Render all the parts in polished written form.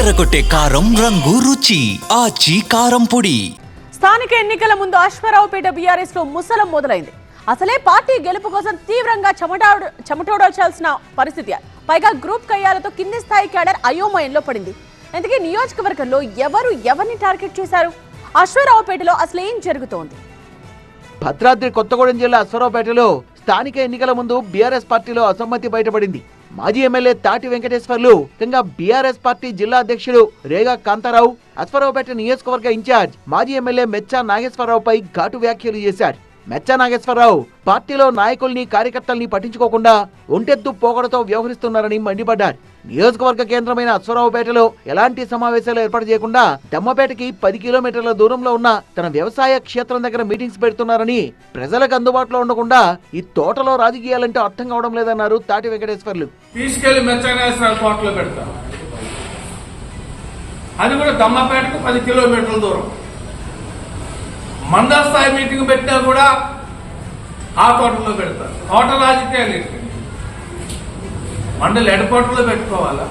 అదరగొట్టే కారం రంగు రుచి ఆచి కారం పొడి. స్థానిక ఎన్నికల ముందు అశ్వారావుపేట బీఆర్ఎస్ లో ముసలం మొదలైంది. అసలే పార్టీ గెలుపు కోసం తీవ్రంగా చెమటోడాల్సిన పరిస్థితి. పైగా గ్రూప్ కయ్యాలతో కింది స్థాయి క్యాడర్ అయోమయంలో పడింది. అందుకే నియోజకవర్గంలో ఎవరిని టార్గెట్ చేశారు? అశ్వారావుపేటలో అసలు ఏం జరుగుతోంది? భద్రాద్రి కొత్తగూడెం జిల్లా అశ్వారావుపేటలో స్థానిక ఎన్నికల ముందు బీఆర్ఎస్ పార్టీలో అసమ్మతి బయటపడింది. మాజీ ఎమ్మెల్యే తాటి వెంకటేశ్వర్లు ముఖ్యంగా బీఆర్ఎస్ పార్టీ జిల్లా అధ్యక్షుడు రేగా కాంతారావు, అశ్వారావుపేట నియోజకవర్గ ఇన్ఛార్జ్ మాజీ ఎమ్మెల్యే మెచ్చా నాగేశ్వరరావుపై ఘాటు వ్యాఖ్యలు చేశారు. మెచ్చా నాగేశ్వరరావు పార్టీలో నాయకుల్ని కార్యకర్తల్ని పట్టించుకోకుండా ఒంటెద్దు పోకడతో వ్యవహరిస్తున్నారని మండిపడ్డారు. నియోజకవర్గ కేంద్రమైన అశ్వారావుపేటలో ఎలాంటి సమావేశాలు ఏర్పాటు చేయకుండా దమ్మపేటకి 10 కిలోమీటర్ల దూరంలో ఉన్న తన వ్యవసాయ క్షేత్రం దగ్గర మీటింగ్స్ పెడుతున్నారని, ప్రజలకు అందుబాటులో ఉండకుండా ఈ తోటలో రాజకీయాలంటే అర్థం కావడం లేదన్నారు తాటి వెంకటేశ్వర్లు. తీసుకెళ్లి మెచ్చనేశ్వర కోటలో పెడతారు, అది కూడా దమ్మపేటకు 10 కిలోమీటర్ల దూరం. మండల స్థాయి మీటింగ్ పెట్టినా కూడా ఆ తోటలో పెడతారు. తోట రాజకీయాలు మండలి హెడ్ క్వార్టర్లో పెట్టుకోవాలా,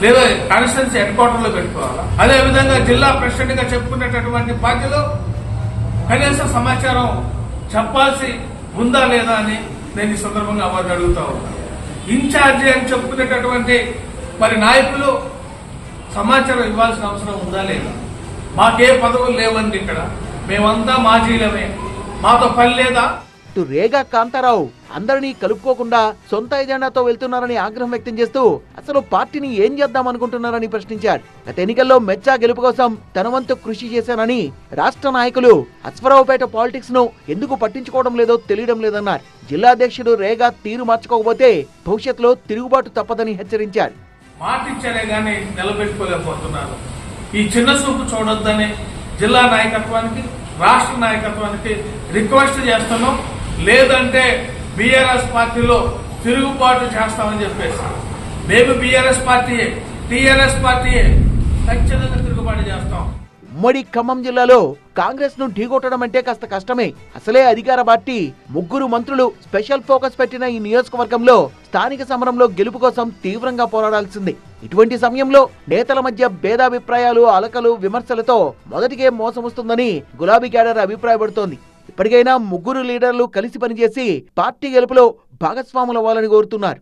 లేదా కాన్స్టిట్యున్సీ హెడ్ క్వార్టర్లో పెట్టుకోవాలా? అదేవిధంగా జిల్లా ప్రెసిడెంట్ గా చెప్పుకునేటటువంటి పార్టీలో కనీస సమాచారం చెప్పాల్సి ఉందా లేదా అని నేను ఈ సందర్భంగా అవార్డు అడుగుతా ఉన్నాను. ఇన్ఛార్జి అని చెప్పుకునేటటువంటి మరి నాయకులు సమాచారం ఇవ్వాల్సిన అవసరం ఉందా లేదా? మాకే పదవులు లేవండి, ఇక్కడ మేమంతా మాజీలమే, మాతో పని లేదా? రేగా కాంతారావు అందరినీ కలుపుకోకుండా సొంత ఎజెండాతో వెళ్తున్నారని ఆగ్రహం వ్యక్తం చేస్తూ అసలు పార్టీని ఏం చేద్దామనుకుంటున్నారని ప్రశ్నించారు. గత ఎన్నికల్లో మెచ్చా గెలుపు కోసం తన వంతు కృషి చేశానని, రాష్ట్ర నాయకులు అశ్వారావుపేట పాలిటిక్స్ ను ఎందుకు పట్టించుకోవడం లేదో తెలియడం లేదన్నారు. జిల్లా అధ్యక్షుడు రేగా తీరు మార్చుకోకపోతే భవిష్యత్తులో తిరుగుబాటు తప్పదని హెచ్చరించారు. మాటిచ్చారే గానీ నిలబెట్టుకోలేకపోతున్నారు. ఈ చిన్న చూపు చూడొద్దని జిల్లా నాయకత్వానికి, రాష్ట్ర నాయకత్వానికి రిక్వెస్ట్ చేస్తున్నాం. లేదంటే బీఆర్ఎస్ పార్టీలో తిరుగుబాటు చేస్తామని చెప్పేసి, మేము బీఆర్ఎస్ పార్టీయే, టీఆర్ఎస్ పార్టీయే, ఖచ్చితంగా తిరుగుబాటు చేస్తాం. ఉమ్మడి ఖమ్మం జిల్లాలో కాంగ్రెస్ ను ఢీకొట్టడం అంటే కాస్త కష్టమే. అసలే అధికార పార్టీ 3 మంత్రులు స్పెషల్ ఫోకస్ పెట్టిన ఈ నియోజకవర్గంలో స్థానిక సమరంలో గెలుపు కోసం తీవ్రంగా పోరాడాల్సింది. ఇటువంటి సమయంలో నేతల మధ్య భేదాభిప్రాయాలు, అలకలు, విమర్శలతో మొదటికే మోసం వస్తుందని గులాబీ క్యాడర్ అభిప్రాయపడుతోంది. ఇప్పటికైనా 3 లీడర్లు కలిసి పనిచేసి పార్టీ గెలుపులో భాగస్వాములవ్వాలని కోరుతున్నారు.